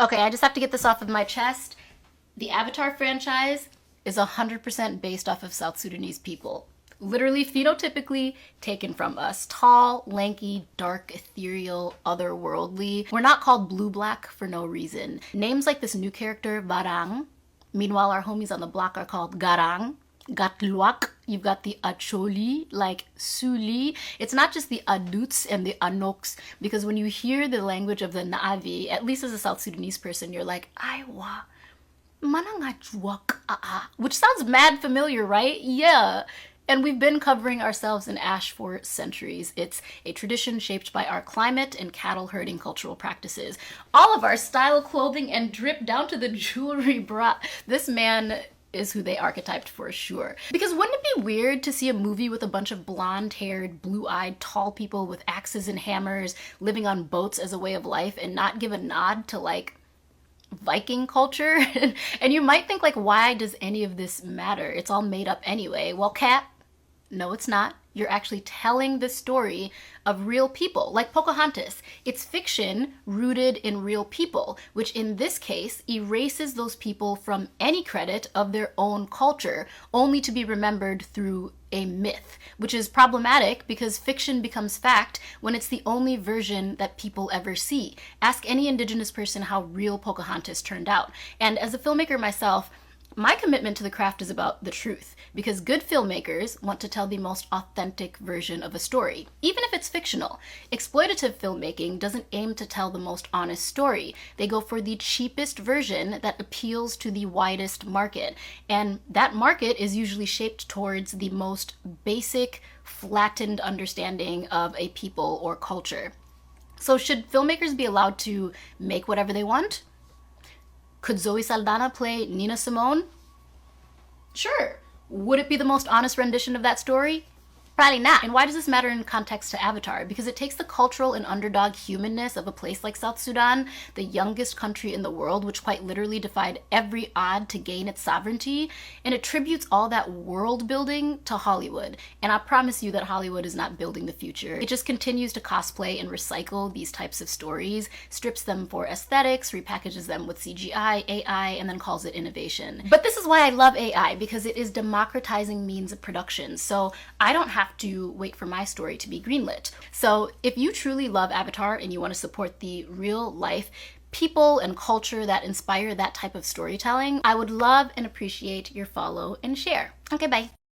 Okay, I just have to get this off of my chest. The Avatar franchise is 100% based off of South Sudanese people. Literally, phenotypically taken from us. Tall, lanky, dark, ethereal, otherworldly. We're not called blue black for no reason. Names like this new character, Barang. Meanwhile, our homies on the block are called Garang. Gatluak, you've got the Acholi, like Suli. It's not just the Aduts and the Anoks, because when you hear the language of the Na'avi, at least as a South Sudanese person, you're like, Aiwa, manangajwak which sounds mad familiar, right? Yeah. And we've been covering ourselves in ash for centuries. It's a tradition shaped by our climate and cattle herding cultural practices. All of our style, clothing, and drip down to the jewelry brought. This man is who they archetyped for sure. Because wouldn't it be weird to see a movie with a bunch of blonde-haired, blue-eyed, tall people with axes and hammers living on boats as a way of life and not give a nod to like Viking culture? And you might think like, why does any of this matter? It's all made up anyway. Well, Kat, no, it's not. You're actually telling the story of real people, like Pocahontas. It's fiction rooted in real people, which in this case erases those people from any credit of their own culture, only to be remembered through a myth, which is problematic because fiction becomes fact when it's the only version that people ever see. Ask any Indigenous person how real Pocahontas turned out. And as a filmmaker myself, my commitment to the craft is about the truth, because good filmmakers want to tell the most authentic version of a story, even if it's fictional. Exploitative filmmaking doesn't aim to tell the most honest story. They go for the cheapest version that appeals to the widest market, and that market is usually shaped towards the most basic, flattened understanding of a people or culture. So should filmmakers be allowed to make whatever they want? Could Zoe Saldana play Nina Simone? Sure. Would it be the most honest rendition of that story? Probably not. And why does this matter in context to Avatar? Because it takes the cultural and underdog humanness of a place like South Sudan, the youngest country in the world, which quite literally defied every odd to gain its sovereignty, and attributes all that world building to Hollywood. And I promise you that Hollywood is not building the future. It just continues to cosplay and recycle these types of stories, strips them for aesthetics, repackages them with CGI, AI, and then calls it innovation. But this is why I love AI, because it is democratizing means of production. So I don't have to wait for my story to be greenlit. So if you truly love Avatar and you want to support the real life people and culture that inspire that type of storytelling, I would love and appreciate your follow and share. Okay, bye.